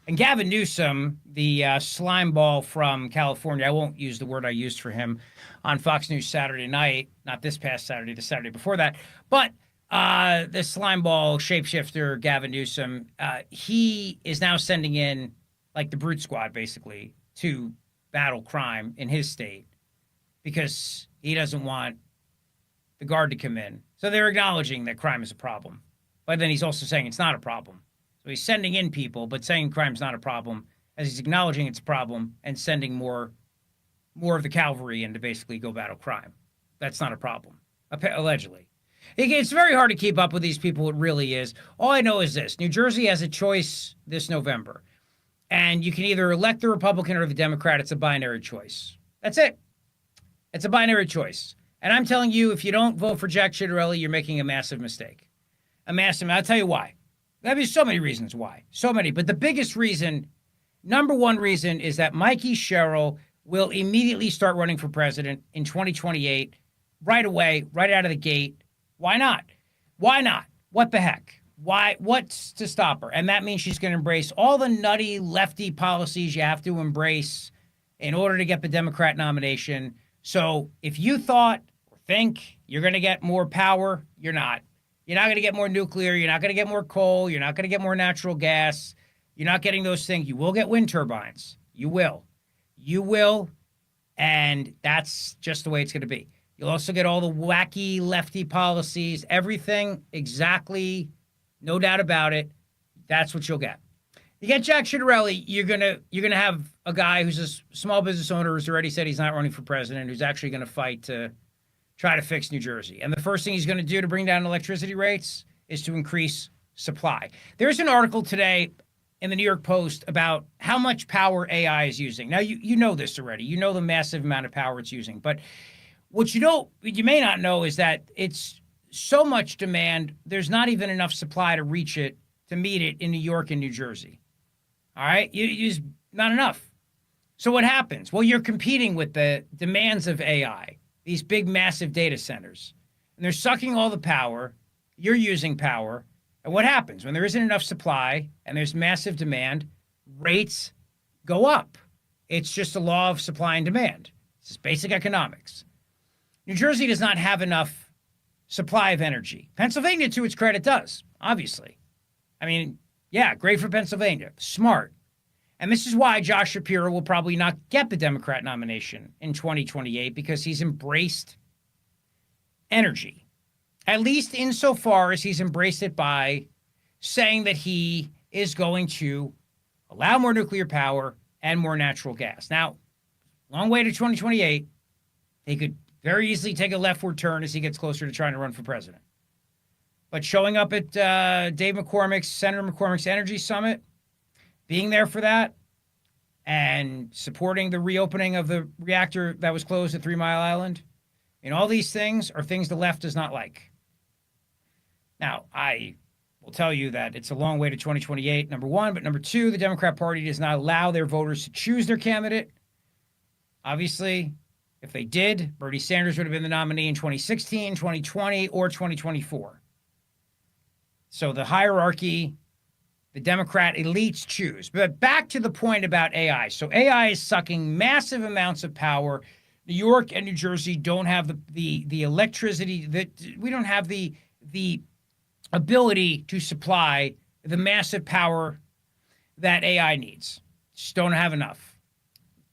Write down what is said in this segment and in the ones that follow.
And Gavin Newsom, the slime ball from California, I won't use the word I used for him on Fox News Saturday night, not this past Saturday, the Saturday before that, but the slime ball shapeshifter, Gavin Newsom, he is now sending in like the brute squad, basically, to battle crime in his state because he doesn't want the guard to come in. So they're acknowledging that crime is a problem. But then he's also saying it's not a problem. So he's sending in people, but saying crime's not a problem, as he's acknowledging it's a problem and sending more of the cavalry in to basically go battle crime. That's not a problem, allegedly. It's very hard to keep up with these people. It really is. All I know is this. New Jersey has a choice this November. And you can either elect the Republican or the Democrat. It's a binary choice. That's it. It's a binary choice. And I'm telling you, if you don't vote for Jack Ciattarelli, you're making a massive mistake. A massive. I'll tell you why. There's so many reasons why. So many. But the biggest reason, number one reason, is that Mikie Sherrill will immediately start running for president in 2028, right away, right out of the gate. Why not? Why not? What the heck? Why? What's to stop her? And that means she's going to embrace all the nutty lefty policies you have to embrace in order to get the Democrat nomination. So if you thought or think you're going to get more power, you're not. You're not going to get more nuclear. You're not going to get more coal. You're not going to get more natural gas. You're not getting those things. You will get wind turbines. You will. You will. And that's just the way it's going to be. You'll also get all the wacky lefty policies, everything exactly, no doubt about it. That's what you'll get. You get Jack Ciattarelli, you're gonna have a guy who's a small business owner who's already said he's not running for president, who's actually going to fight to try to fix New Jersey. And the first thing he's going to do to bring down electricity rates is to increase supply. There's an article today in the New York Post about how much power AI is using. Now, you know this already. You know the massive amount of power it's using. But what you may not know is that it's so much demand, there's not even enough supply to reach it, to meet it in New York and New Jersey. All right? It's not enough. So what happens? Well, you're competing with the demands of AI, these big, massive data centers. And they're sucking all the power. You're using power. And what happens? When there isn't enough supply and there's massive demand, rates go up. It's just a law of supply and demand. This is basic economics. New Jersey does not have enough supply of energy. Pennsylvania, to its credit, does, obviously. I mean, yeah, great for Pennsylvania. Smart. And this is why Josh Shapiro will probably not get the Democrat nomination in 2028, because he's embraced energy, at least insofar as he's embraced it by saying that he is going to allow more nuclear power and more natural gas. Now, long way to 2028. He could very easily take a leftward turn as he gets closer to trying to run for president. But showing up at Senator McCormick's Energy Summit, being there for that, and supporting the reopening of the reactor that was closed at 3 Mile Island, and all these things are things the left does not like. Now, I will tell you that it's a long way to 2028, number one. But number two, the Democrat Party does not allow their voters to choose their candidate. Obviously, if they did, Bernie Sanders would have been the nominee in 2016, 2020, or 2024. So the hierarchy, the Democrat elites choose. But back to the point about AI. So AI is sucking massive amounts of power. New York and New Jersey don't have the electricity, that we don't have the ability to supply the massive power that AI needs. Just don't have enough.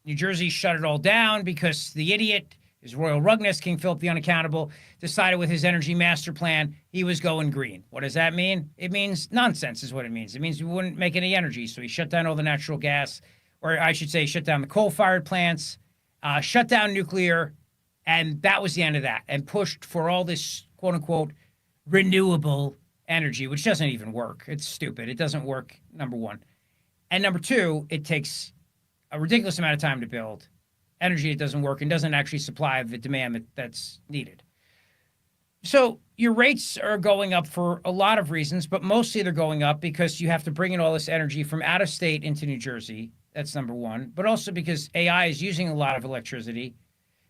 New Jersey shut it all down because the idiot, his royal rugness, King Philip the Unaccountable, decided with his energy master plan he was going green. What does that mean? It means nonsense is what it means. It means we wouldn't make any energy. So he shut down all the natural gas, or I should say shut down the coal-fired plants, shut down nuclear, and that was the end of that, and pushed for all this quote-unquote renewable energy, which doesn't even work. It's stupid. It doesn't work, number one. And number two, it takes a ridiculous amount of time to build energy. It doesn't work and doesn't actually supply the demand that's needed. So your rates are going up for a lot of reasons, but mostly they're going up because you have to bring in all this energy from out of state into New Jersey. That's number one. But also because AI is using a lot of electricity,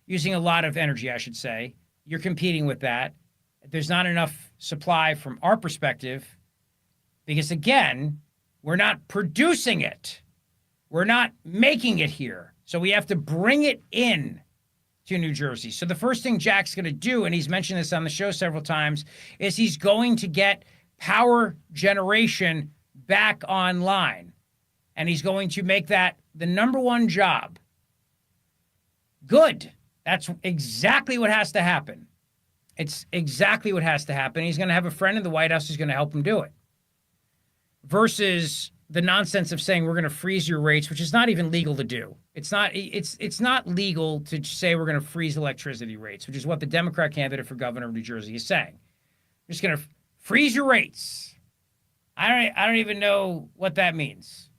using a lot of energy, I should say. You're competing with that. There's not enough supply from our perspective because, again, We're not producing it. We're not making it here. So we have to bring it in to New Jersey. So the first thing Jack's going to do, and he's mentioned this on the show several times, is he's going to get power generation back online. And he's going to make that the number one job. Good. That's exactly what has to happen. It's exactly what has to happen. He's going to have a friend in the White House who's going to help him do it. Versus the nonsense of saying we're going to freeze your rates, which is not even legal to do. It's not legal to say we're going to freeze electricity rates, which is what the Democrat candidate for governor of New Jersey is saying. We're just going to freeze your rates. I don't even know what that means.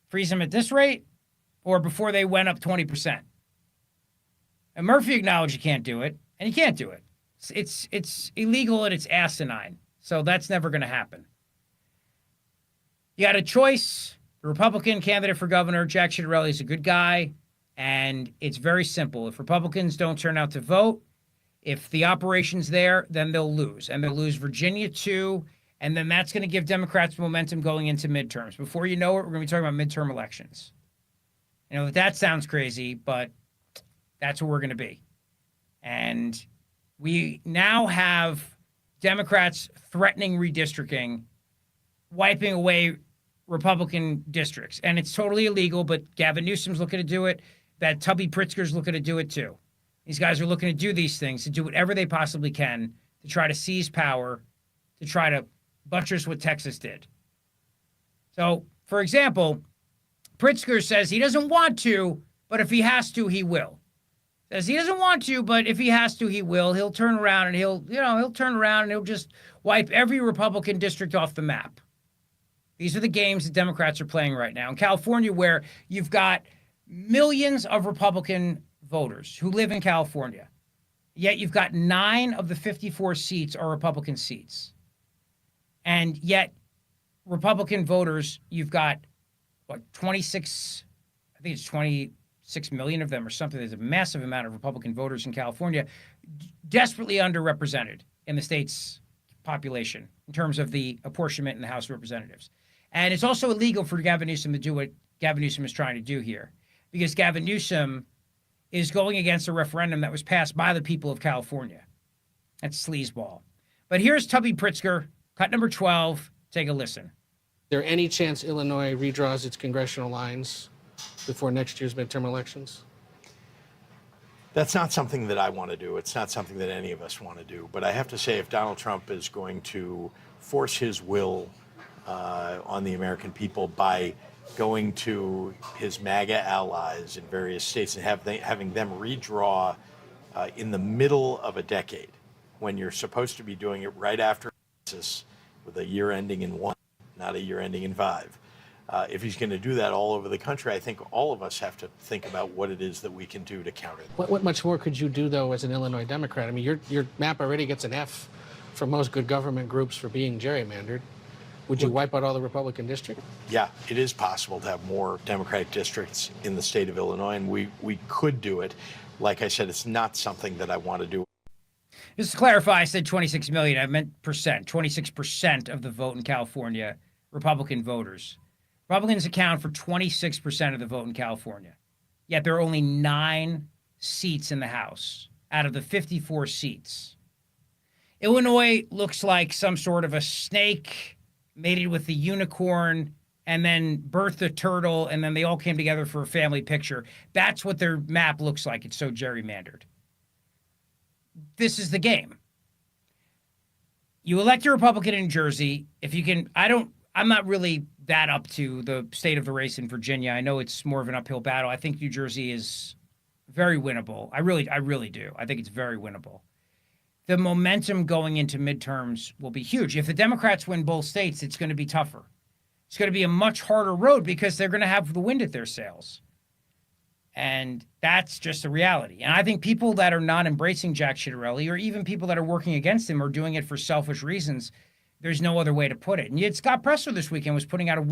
Freeze them at this rate or before they went up 20%. And Murphy acknowledged you can't do it, and you can't do it. It's illegal and it's asinine. So that's never going to happen. You got a choice. The Republican candidate for governor, Jack Ciattarelli, is a good guy, and it's very simple. If Republicans don't turn out to vote, if the operation's there, then they'll lose. And they'll lose Virginia too, and then that's going to give Democrats momentum going into midterms. Before you know it, we're going to be talking about midterm elections. You know, that sounds crazy, but that's where we're going to be. And we now have Democrats threatening redistricting, wiping away Republican districts. And it's totally illegal, but Gavin Newsom's looking to do it. That Tubby Pritzker's looking to do it too. These guys are looking to do these things, to do whatever they possibly can to try to seize power, to try to buttress what Texas did. So, for example, Pritzker says he doesn't want to, but if he has to, he will. Says he doesn't want to, but if he has to, he will. He'll turn around and he'll just wipe every Republican district off the map. These are the games that Democrats are playing right now. In California, where you've got millions of Republican voters who live in California, yet you've got 9 of the 54 seats are Republican seats. And yet Republican voters, you've got, 26 million of them or something. There's a massive amount of Republican voters in California, desperately underrepresented in the state's population in terms of the apportionment in the House of Representatives. And it's also illegal for Gavin Newsom to do what Gavin Newsom is trying to do here, because Gavin Newsom is going against a referendum that was passed by the people of California. That's sleazeball. But here's Tubby Pritzker, cut number 12. Take a listen. Is there any chance Illinois redraws its congressional lines before next year's midterm elections? That's not something that I want to do. It's not something that any of us want to do. But I have to say, if Donald Trump is going to force his will on the American people by going to his MAGA allies in various states and having them redraw in the middle of a decade, when you're supposed to be doing it right after crisis, with a year ending in 1, not a year ending in 5. If he's going to do that all over the country, I think all of us have to think about what it is that we can do to counter that. What much more could you do, though, as an Illinois Democrat? I mean, your map already gets an F from most good government groups for being gerrymandered. Would you wipe out all the Republican districts? Yeah, it is possible to have more Democratic districts in the state of Illinois, and we could do it. Like I said, it's not something that I want to do. Just to clarify, I said 26 million. I meant percent. 26% of the vote in California, Republican voters. Republicans account for 26% of the vote in California. Yet there are only 9 seats in the House out of the 54 seats. Illinois looks like some sort of a snake mated with the unicorn and then birthed a turtle, and then they all came together for a family picture. That's what their map looks like. It's so gerrymandered. This is the game. You elect a Republican in Jersey. If you can, I'm not really that up to the state of the race in Virginia. I know it's more of an uphill battle. I think New Jersey is very winnable. I really do. I think it's very winnable. The momentum going into midterms will be huge. If the Democrats win both states, it's going to be tougher. It's going to be a much harder road because they're going to have the wind at their sails. And that's just the reality. And I think people that are not embracing Jack Ciattarelli, or even people that are working against him, are doing it for selfish reasons. There's no other way to put it. And yet Scott Presler this weekend was putting out a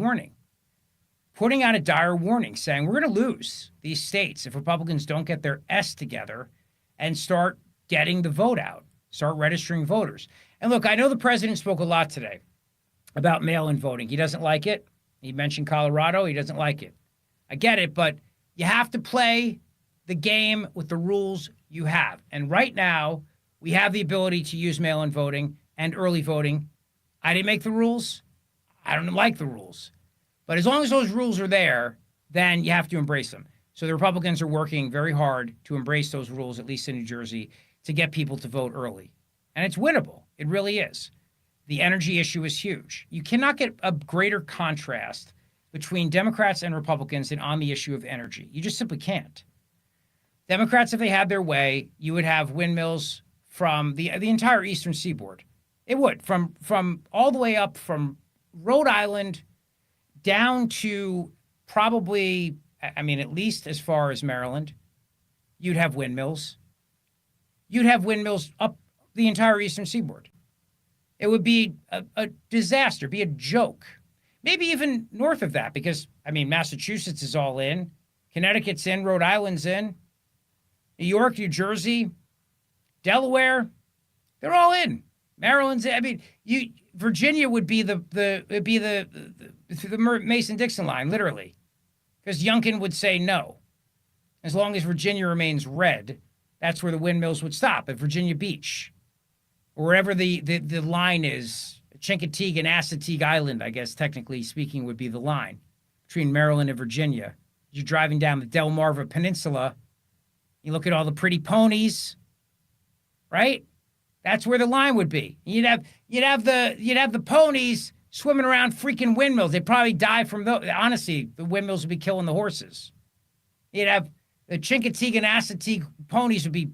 dire warning, saying we're going to lose these states if Republicans don't get their S together and start getting the vote out, start registering voters. And look, I know the president spoke a lot today about mail-in voting. He doesn't like it. He mentioned Colorado. He doesn't like it. I get it, but you have to play the game with the rules you have. And right now, we have the ability to use mail-in voting and early voting. I didn't make the rules. I don't like the rules. But as long as those rules are there, then you have to embrace them. So the Republicans are working very hard to embrace those rules, at least in New Jersey, to get people to vote early. And it's winnable. It really is. The energy issue is huge. You cannot get a greater contrast between Democrats and Republicans than on the issue of energy. You just simply can't. Democrats, if they had their way, you would have windmills from the entire eastern seaboard. It would, from all the way up from Rhode Island down to probably, I mean, at least as far as Maryland. You'd have windmills. You'd have windmills up the entire eastern seaboard. It would be a disaster, be a joke. Maybe even north of that, because, I mean, Massachusetts is all in. Connecticut's in. Rhode Island's in. New York, New Jersey, Delaware, they're all in. Maryland's in. I mean, Virginia would be the Mason-Dixon line, literally, because Youngkin would say no. As long as Virginia remains red, that's where the windmills would stop, at Virginia Beach, or wherever the line is. Chincoteague and Assateague Island, I guess, technically speaking, would be the line between Maryland and Virginia. You're driving down the Delmarva Peninsula. You look at all the pretty ponies, right? That's where the line would be. You'd have the ponies swimming around freaking windmills. They'd probably die from those. Honestly, the windmills would be killing the horses. You'd have the Chincoteague and Assateague ponies would be,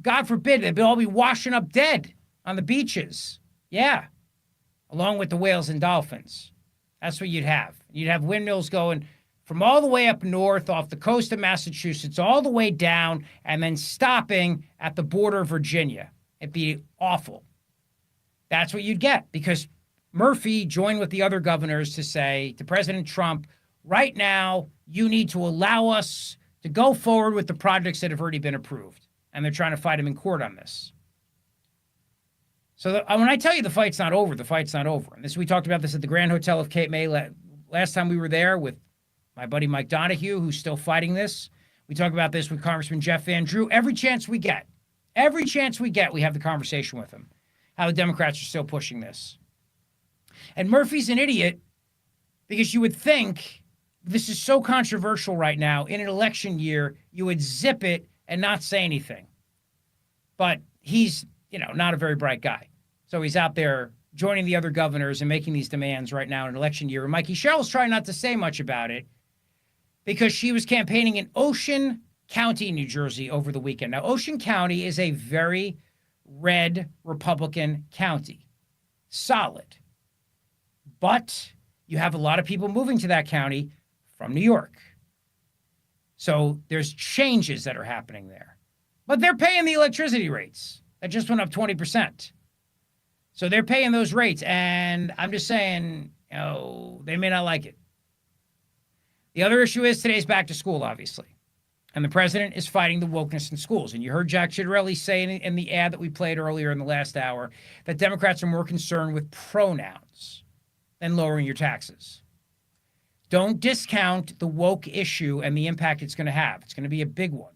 God forbid, they'd all be washing up dead on the beaches. Yeah, along with the whales and dolphins. That's what you'd have. You'd have windmills going from all the way up north off the coast of Massachusetts, all the way down, and then stopping at the border of Virginia. It'd be awful. That's what you'd get, because Murphy joined with the other governors to say to President Trump, right now, you need to allow us to go forward with the projects that have already been approved. And they're trying to fight him in court on this. So when I tell you the fight's not over, the fight's not over. And we talked about this at the Grand Hotel of Cape May last time we were there with my buddy Mike Donahue, who's still fighting this. We talk about this with Congressman Jeff Van Drew. Every chance we get, we have the conversation with him. How the Democrats are still pushing this. And Murphy's an idiot, because you would think this is so controversial right now. In an election year, you would zip it and not say anything. But he's, not a very bright guy. So he's out there joining the other governors and making these demands right now in an election year. And Mikie Sherrill's trying not to say much about it, because she was campaigning in Ocean County, New Jersey over the weekend. Now, Ocean County is a very red Republican county. Solid. But you have a lot of people moving to that county from New York. So there's changes that are happening there. But they're paying the electricity rates. That just went up 20%. So they're paying those rates. And I'm just saying, they may not like it. The other issue is today's back to school, obviously. And the president is fighting the wokeness in schools. And you heard Jack Ciattarelli say in the ad that we played earlier in the last hour that Democrats are more concerned with pronouns than lowering your taxes. Don't discount the woke issue and the impact it's going to have. It's going to be a big one.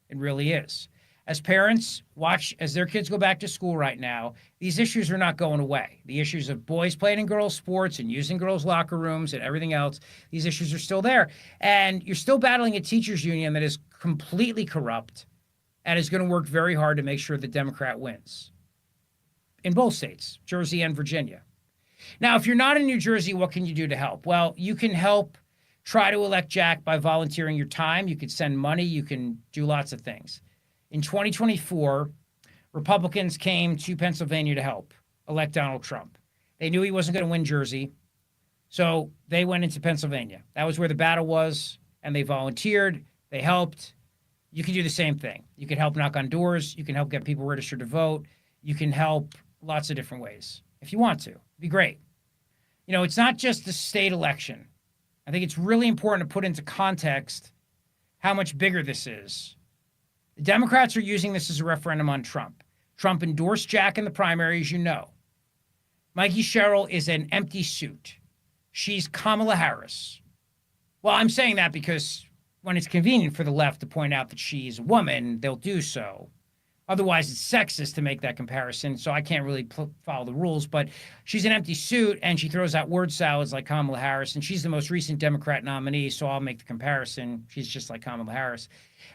It really is. As parents watch as their kids go back to school right now, these issues are not going away. The issues of boys playing in girls' sports and using girls' locker rooms and everything else, these issues are still there. And you're still battling a teachers' union that is completely corrupt and is going to work very hard to make sure the Democrat wins. In both states, Jersey and Virginia. Now, if you're not in New Jersey, what can you do to help? Well, you can help try to elect Jack by volunteering your time. You could send money. You can do lots of things. In 2024, Republicans came to Pennsylvania to help elect Donald Trump. They knew he wasn't going to win Jersey, so they went into Pennsylvania. That was where the battle was, and they volunteered. They helped. You can do the same thing. You can help knock on doors. You can help get people registered to vote. You can help lots of different ways if you want to. It'd be great. It's not just the state election. I think it's really important to put into context how much bigger this is. The Democrats are using this as a referendum on Trump. Trump endorsed Jack in the primary, as you know. Mikie Sherrill is an empty suit. she's Kamala Harris. Well, I'm saying that because when it's convenient for the left to point out that she's a woman, they'll do so. Otherwise, it's sexist to make that comparison, so I can't really follow the rules. But she's an empty suit, and she throws out word salads like Kamala Harris, and she's the most recent Democrat nominee, so I'll make the comparison. She's just like Kamala Harris.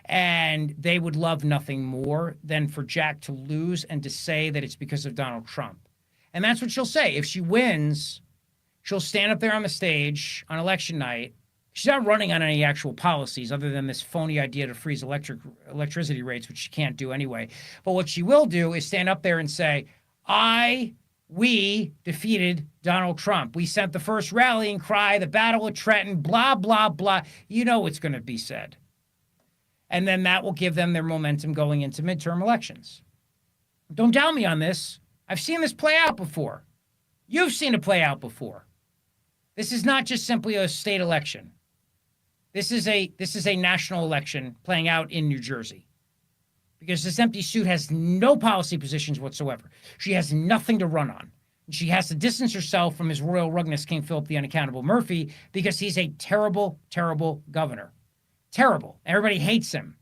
And they would love nothing more than for Jack to lose and to say that it's because of Donald Trump. And that's what she'll say. If she wins, she'll stand up there on the stage on election night. She's not running on any actual policies other than this phony idea to freeze electricity rates, which she can't do anyway. But what she will do is stand up there and say, we defeated Donald Trump. We sent the first rallying cry, the Battle of Trenton, blah, blah, blah. You know what's going to be said. And then that will give them their momentum going into midterm elections. Don't doubt me on this. I've seen this play out before. You've seen it play out before. This is not just simply a state election. This is a national election playing out in New Jersey. Because this empty suit has no policy positions whatsoever. She has nothing to run on. She has to distance herself from his royal rugness, King Philip the Unaccountable Murphy, because he's a terrible, terrible governor. Terrible. Everybody hates him.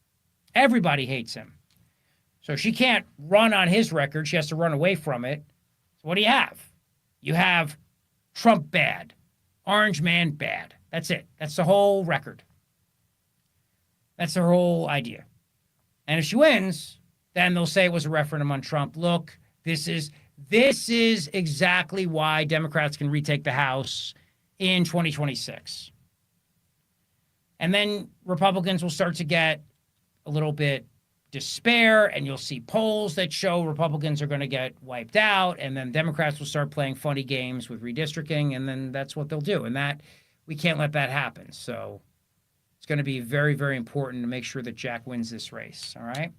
Everybody hates him. So she can't run on his record. She has to run away from it. So what do you have? You have Trump bad. Orange man bad. That's it. That's the whole record. That's their whole idea. And if she wins, then they'll say it was a referendum on Trump. Look, this is exactly why Democrats can retake the House in 2026. And then Republicans will start to get a little bit despair, and you'll see polls that show Republicans are going to get wiped out, and then Democrats will start playing funny games with redistricting, and then that's what they'll do. And that we can't let that happen. So it's going to be very, very important to make sure that Jack wins this race. All right.